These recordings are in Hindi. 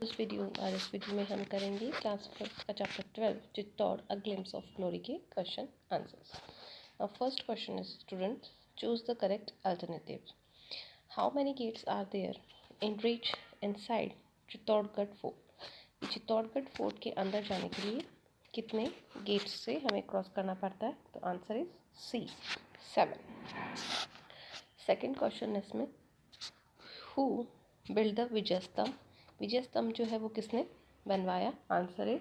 इस वीडियो में हम करेंगे क्लास 5 का chapter 12 Chittor a glimpse of glory के question answers. First question is student choose the correct alternative. How many gates are there in reach inside Chittorgarh fort. Chittorgarh fort के अंदर जाने के लिए कितने गेट्स से हमें क्रॉस करना पड़ता है? तो answer is C 7। Second question इसमें who build the Vijay Stambh. Vijay Stambh जो है वो किसने बनवाया? Answer is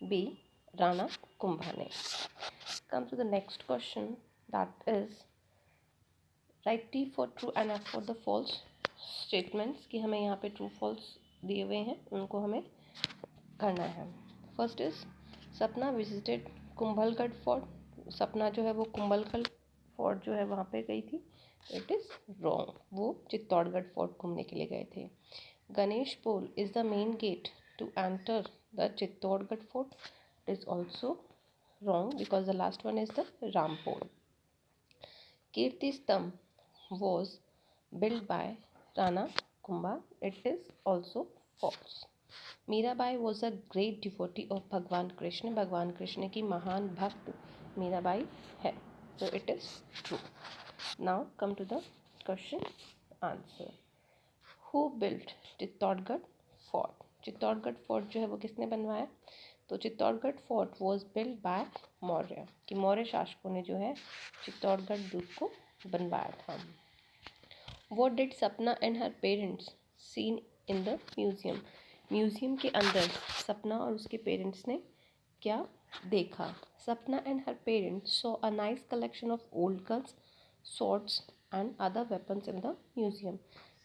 B Rana Kumbha ने। Come to the next question that is right T for true and F for the false statements कि हमें यहाँ पे ट्रू फॉल्स दिए हुए हैं, उनको हमें करना है। फर्स्ट इज सपना विजिटेड कुंभलगढ़ फोर्ट। सपना जो है वो कुंभलगढ़ फोर्ट जो है वहाँ पे गई थी। इट इज़ रॉन्ग, वो चित्तौड़गढ़ फोर्ट घूमने के लिए गए थे। Ganesh Pole is the main gate to enter the Chittorgarh fort. It is also wrong because the last one is the Ram Pole. Kirti Stambh was built by Rana Kumbha. It is also false. Mirabai was a great devotee of Bhagwan Krishna. भगवान कृष्ण की महान भक्त मीराबाई है, so it is true. Now come to the question answer. Who built Chittorgarh fort. Chittorgarh fort जो है वो किसने बनवाया? तो Chittorgarh fort was built by Maurya, कि मौर्य शासकों ने जो है चित्तौड़गढ़ दुर्ग को बनवाया था। व्हाट डिड सपना and her parents seen in the museum. Museum के अंदर सपना और उसके पेरेंट्स ने क्या देखा? सपना and her parents saw a nice collection of old guns, swords and other weapons in the museum.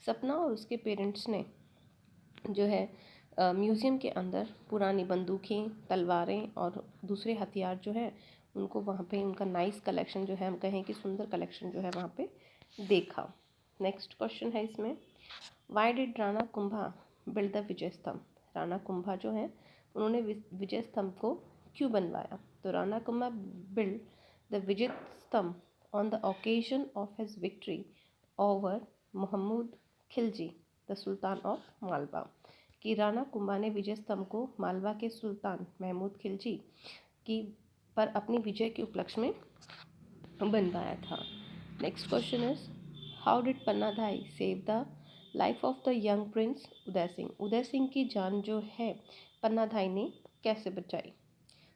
सपना और उसके पेरेंट्स ने जो है म्यूज़ियम के अंदर पुरानी बंदूकें, तलवारें और दूसरे हथियार जो है उनको वहाँ पे उनका नाइस कलेक्शन जो है, हम कहें कि सुंदर कलेक्शन जो है वहाँ पे देखा। नेक्स्ट क्वेश्चन है इसमें why did Rana Kumbha build the Vijay Stambh. Rana Kumbha जो है उन्होंने विजय स्तंभ को क्यों बनवाया? तो Rana Kumbha build the Vijay Stambh on the occasion of his victory over Mohammed Khilji the sultan of Malwa, कि राणा कुंभा ने विजय स्तंभ को मालवा के सुल्तान महमूद खिलजी की पर अपनी विजय के उपलक्ष्य में बनवाया था। Next question is how did Pannadhai save the life of the young prince Uday Singh. Uday Singh की जान जो है पन्नाधाई ने कैसे बचाई?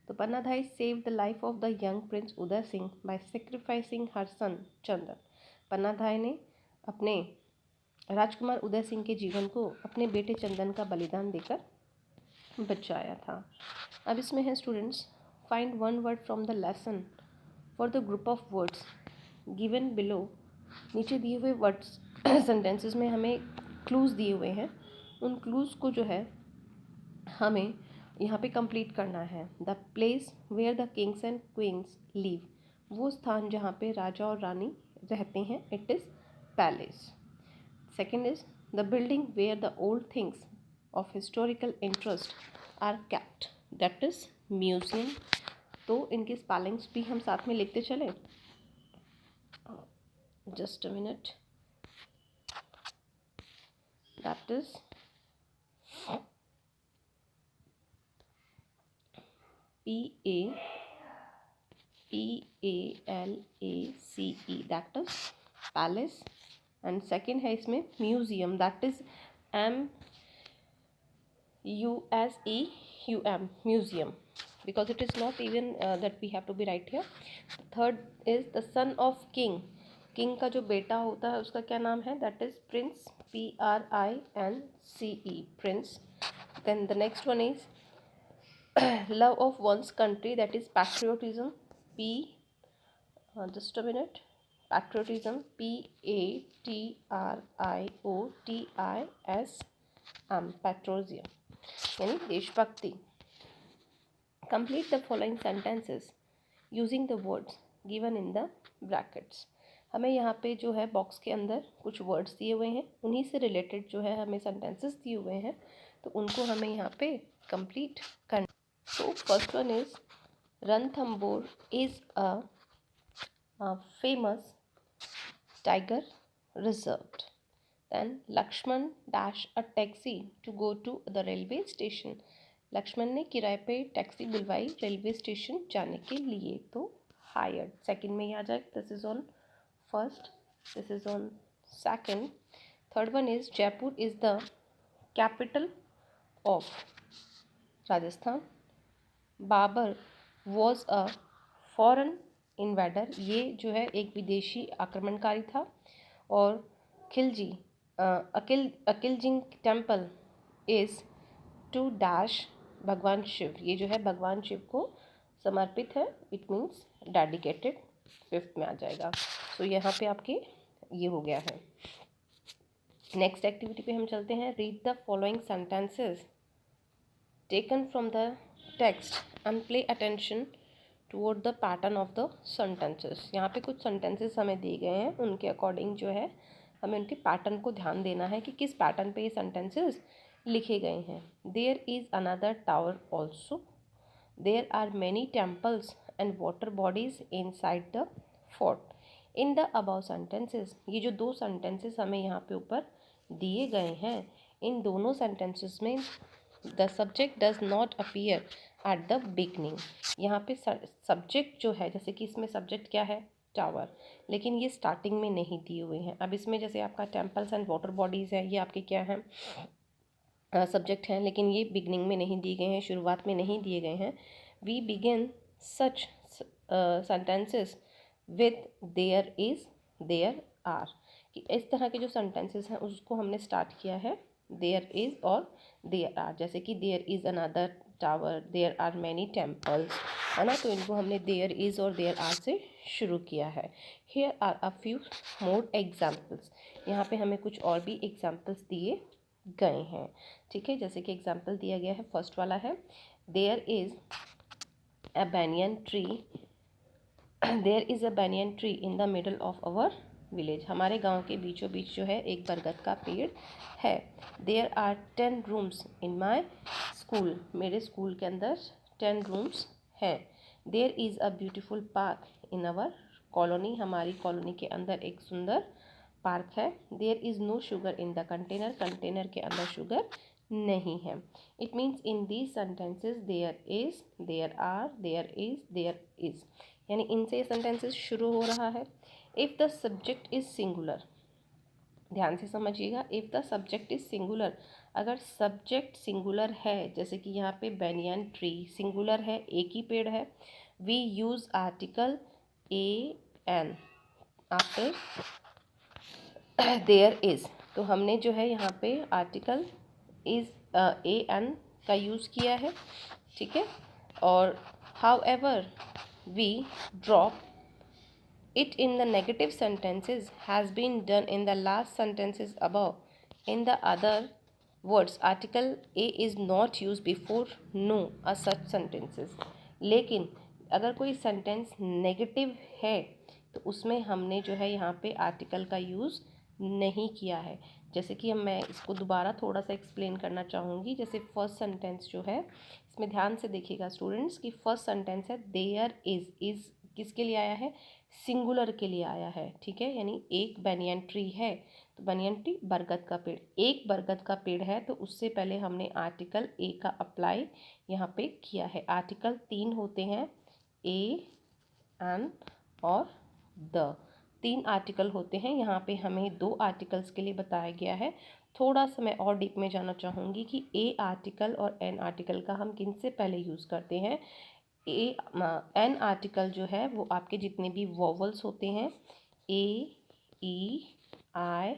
तो Pannadhai save the life of the young prince Uday Singh by sacrificing her son Chandan. Pannadhai ने अपने राजकुमार उदय सिंह के जीवन को अपने बेटे चंदन का बलिदान देकर बचाया था। अब इसमें है students find one word from the lesson for the group of words given below. नीचे दिए हुए वर्ड्स सेंटेंसेस में हमें क्लूज दिए हुए हैं, उन क्लूज को जो है हमें यहाँ पे कंप्लीट करना है। The place where the kings and queens live, वो स्थान जहाँ पे राजा और रानी रहते हैं, it is palace. Second is the building where the old things of historical interest are kept, that is museum। तो इनके स्पेलिंग्स भी हम साथ में लिखते चले। Just a minute, that is PALACE, that is palace. And second है इसमें museum, that is MUSEUM, museum, because it is not even that we have to be right here. Third is the son of king, king का जो बेटा होता है उसका क्या नाम है? That is Prince, PRINCE, Prince. Then the next one is love of once country, that is patriotism, just a minute, patriotism, PATRIOTISM, पैट्रोजियम यानी देशभक्ति। Complete the following sentences using the words given in the brackets. हमें यहाँ पे जो है बॉक्स के अंदर कुछ वर्ड्स दिए हुए हैं, उन्हीं से रिलेटेड जो है हमें सेंटेंसेस दिए हुए हैं, तो उनको हमें यहाँ पे कंप्लीट करना। So first one is Ranthambore is a famous tiger reserve. Then Lakshman dash a taxi to go to the railway station. Lakshman ने किराए पे टैक्सी बुलवाई रेलवे स्टेशन जाने के लिए, तो हायर्ड सेकंड में ही आ जाए। This is on first, this is on second. Third one is Jaipur is the capital of Rajasthan. Babur was a foreign invader, ये जो है एक विदेशी आक्रमणकारी था। और खिलजी अकिलजिंग temple is to dash Bhagwan Shiva, ये जो है भगवान शिव को समर्पित है, इट मीन्स डेडिकेटेड, फिफ्थ में आ जाएगा। सो यहाँ पे आपके ये हो गया है। नेक्स्ट एक्टिविटी पे हम चलते हैं। Read the following sentences taken from the text and play attention toward the pattern of the sentences. यहाँ पे कुछ सेंटेंसेस हमें दिए गए हैं, उनके अकॉर्डिंग जो है हमें उनके पैटर्न को ध्यान देना है कि किस पैटर्न पे ये सेंटेंसेस लिखे गए हैं। There is another tower also, there are many temples and water bodies inside the fort. In the above sentences, ये जो दो सेंटेंसेस हमें यहाँ पे ऊपर दिए गए हैं, इन दोनों सेंटेंसेस में the subject does not appear at the beginning. यहाँ पे सब्जेक्ट जो है, जैसे कि इसमें सब्जेक्ट क्या है, टावर, लेकिन ये स्टार्टिंग में नहीं दिए हुए हैं। अब इसमें जैसे आपका टेम्पल्स एंड वाटर बॉडीज़ है, ये आपके क्या हैं, सब्जेक्ट हैं, लेकिन ये बिगनिंग में नहीं दिए गए हैं, शुरुआत में नहीं दिए गए हैं। We begin such sentences with there is, there are, कि इस तरह के जो सेंटेंसेस हैं उसको हमने स्टार्ट किया है देयर इज़ और देयर आर। जैसे कि there is another tower, there are many temples, है ना, तो इनको हमने देयर इज़ और देयर आर से शुरू किया है। Here are a few more examples, यहाँ पे हमें कुछ और भी एग्जाम्पल्स दिए गए हैं। ठीक है, जैसे कि एग्जाम्पल दिया गया है, फर्स्ट वाला है there is a banyan tree, there is a banyan tree in the middle of our village. हमारे गांव के बीचों बीच जो है एक बरगद का पेड़ है। There are 10 rooms in my school, मेरे स्कूल के अंदर 10 रूम्स हैं। There is a beautiful park in our colony, हमारी कॉलोनी के अंदर एक सुंदर पार्क है। There is no sugar in the container, container के अंदर शुगर नहीं है। It means in these sentences there is, there are, there is, यानी इनसे ये सेंटेंसेस शुरू हो रहा है। If the subject is singular, ध्यान से समझिएगा, if the subject is singular, अगर सब्जेक्ट सिंगुलर है, जैसे कि यहाँ पे बैनियन ट्री सिंगुलर है, एक ही पेड़ है, we use article a an after there is, तो हमने जो है यहाँ पे आर्टिकल इज़ ए एन का यूज़ किया है। ठीक है, और however we drop it in the negative sentences has been done in the last sentences above. In the other words, article a is not used before no a such sentences. लेकिन अगर कोई सेंटेंस नेगेटिव है तो उसमें हमने जो है यहाँ पे आर्टिकल का यूज़ नहीं किया है। जैसे कि मैं इसको दोबारा थोड़ा सा एक्सप्लेन करना चाहूँगी। जैसे फर्स्ट सेंटेंस जो है, इसमें ध्यान से देखिएगा स्टूडेंट्स, कि फर्स्ट सेंटेंस है देयर इज़ किसके लिए आया है, सिंगुलर के लिए आया है। ठीक है, यानी एक बैनियन ट्री है, तो बैनियन ट्री बरगद का पेड़, एक बरगद का पेड़ है, तो उससे पहले हमने आर्टिकल ए का अप्लाई यहाँ पे किया है। आर्टिकल 3 होते हैं, ए एन और द, 3 आर्टिकल होते हैं। यहाँ पे हमें 2 आर्टिकल्स के लिए बताया गया है। थोड़ा सा मैं और डीप में जाना चाहूँगी कि ए आर्टिकल और एन आर्टिकल का हम किन से पहले यूज़ करते हैं। एन आर्टिकल जो है वो आपके जितने भी वोवल्स होते हैं, ए, ई, आई,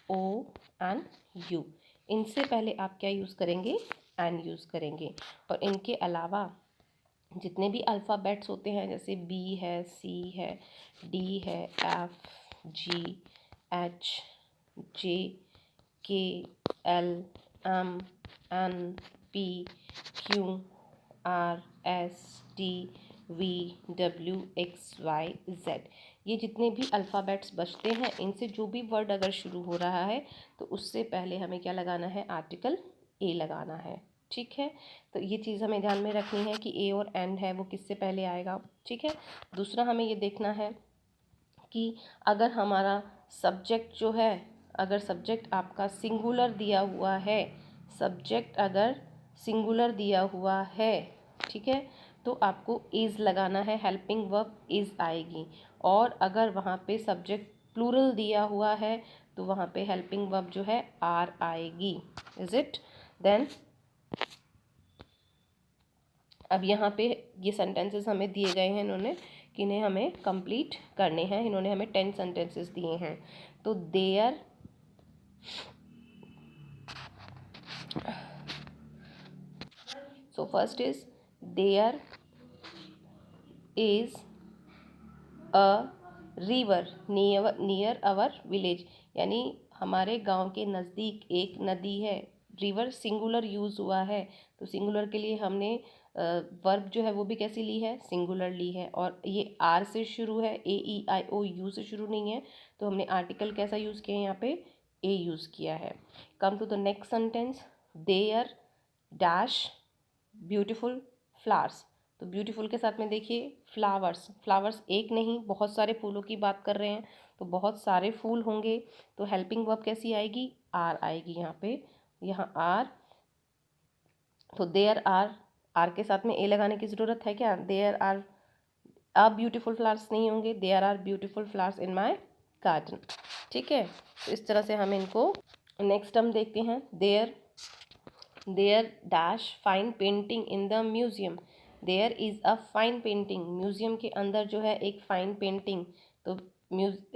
ओ एंड यू, इनसे पहले आप क्या यूज़ करेंगे, एन यूज़ करेंगे। और इनके अलावा जितने भी अल्फ़ाबेट्स होते हैं, जैसे बी है, सी है, डी है, एफ, जी, H, J, K, L, M, N, P, Q, R, S, T, V, W, X, Y, Z, ये जितने भी अल्फ़ाबेट्स बचते हैं, इनसे जो भी वर्ड अगर शुरू हो रहा है तो उससे पहले हमें क्या लगाना है, आर्टिकल ए लगाना है। ठीक है, तो ये चीज़ हमें ध्यान में रखनी है कि ए और एन है वो किससे पहले आएगा। ठीक है, दूसरा हमें ये देखना है कि अगर हमारा सब्जेक्ट जो है अगर सब्जेक्ट आपका सिंगुलर दिया हुआ है, सब्जेक्ट अगर सिंगुलर दिया हुआ है, ठीक है, तो आपको इज़ लगाना है, हेल्पिंग वर्ब इज़ आएगी। और अगर वहाँ पे सब्जेक्ट प्लूरल दिया हुआ है तो वहाँ पे हेल्पिंग वर्ब जो है आर आएगी। Is it? देन अब यहाँ पे ये सेंटेंसेस हमें दिए गए हैं इन्होंने कि इन्हें हमें कंप्लीट करने हैं। इन्होंने हमें 10 सेंटेंसेस दिए हैं। तो there so first is there is a river near our village, यानी हमारे गांव के नज़दीक एक नदी है। रिवर सिंगुलर यूज़ हुआ है, तो सिंगुलर के लिए हमने वर्ब जो है वो भी कैसी ली है, सिंगुलर ली है। और ये आर से शुरू है, ए ई आई ओ यू से शुरू नहीं है, तो हमने आर्टिकल कैसा यूज़ किया है यहाँ पे, ए यूज़ किया है। Come to the next sentence, there dash beautiful flowers. तो ब्यूटीफुल के साथ में देखिए फ्लावर्स, फ्लावर्स एक नहीं बहुत सारे फूलों की बात कर रहे हैं, तो बहुत सारे फूल होंगे, तो हेल्पिंग वर्ब कैसी आएगी, आर आएगी यहाँ पे, यहाँ आर। तो देयर आर के साथ में ए लगाने की ज़रूरत है क्या, there are a beautiful flowers नहीं होंगे, there are beautiful flowers in my garden. ठीक है, तो इस तरह से हम इनको, नेक्स्ट हम देखते हैं, there dash fine painting in the museum. There is a fine painting, museum के अंदर जो है एक फाइन पेंटिंग, तो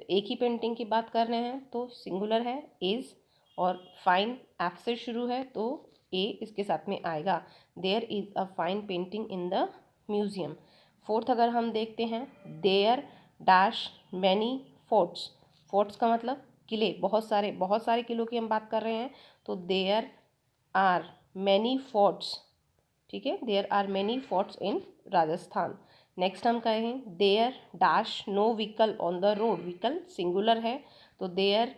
एक ही पेंटिंग की बात कर रहे हैं तो सिंगुलर है इज़, और फाइन एफ से शुरू है तो ए इसके साथ में आएगा। There is a fine painting in the museum. Fourth अगर हम देखते हैं, there dash many forts. Forts का मतलब किले, बहुत सारे किलों की हम बात कर रहे हैं, तो देयर आर मैनी फोर्ट्स। ठीक है, there are many forts in Rajasthan. Next हम कहें, there dash no vehicle on the road. Vehicle singular है, तो there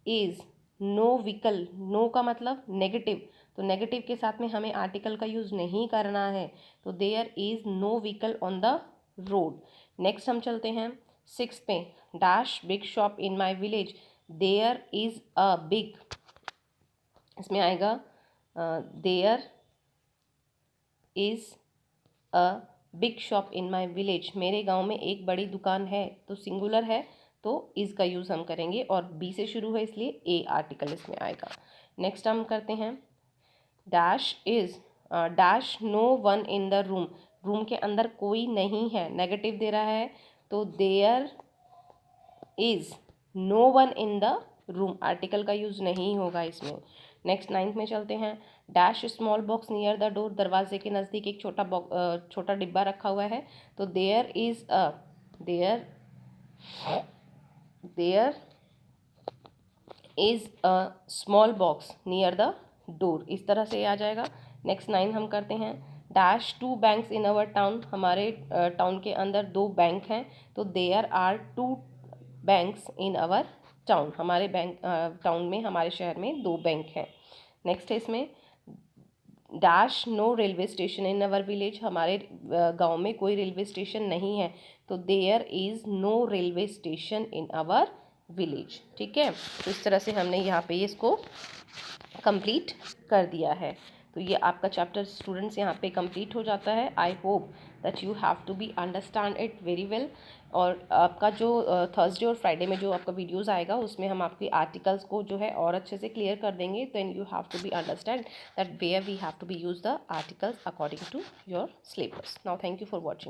is no vehicle, no का मतलब नेगेटिव, तो नेगेटिव के साथ में हमें आर्टिकल का यूज़ नहीं करना है, तो there is no vehicle on the road. Next हम चलते हैं सिक्स पे, dash big shop in my village. There is a big, इसमें आएगा there is a big shop in my village. मेरे गांव में एक बड़ी दुकान है, तो सिंगुलर है तो इज़ का यूज़ हम करेंगे, और बी से शुरू है इसलिए ए आर्टिकल इसमें आएगा। नेक्स्ट हम करते हैं, dash is dash no one in the room. Room के अंदर कोई नहीं है, नेगेटिव दे रहा है, तो there is no one in the room, article का यूज़ नहीं होगा इसमें। नेक्स्ट नाइन्थ में चलते हैं, dash small box near the door. दरवाजे के नज़दीक एक छोटा डिब्बा रखा हुआ है, तो there is a small box near the door, इस तरह से आ जाएगा। नेक्स्ट 9 हम करते हैं, dash two banks in our town. हमारे टाउन के अंदर 2 बैंक हैं, तो there are 2 banks in our town. हमारे टाउन में, हमारे शहर में 2 बैंक हैं। नेक्स्ट है इसमें, dash no railway station in our village. हमारे गांव में कोई रेलवे स्टेशन नहीं है, तो there is no railway station in our village. ठीक है, तो इस तरह से हमने यहाँ पे इसको कंप्लीट कर दिया है। तो ये आपका चैप्टर स्टूडेंट्स यहाँ पे कंप्लीट हो जाता है। I hope that you have to be understand it very well. और आपका जो थर्सडे और फ्राइडे में जो आपका वीडियोस आएगा उसमें हम आपकी आर्टिकल्स को जो है और अच्छे से क्लियर कर देंगे। Then you have to be understand that where we have to be use the articles according to your syllabus. Now thank you for watching.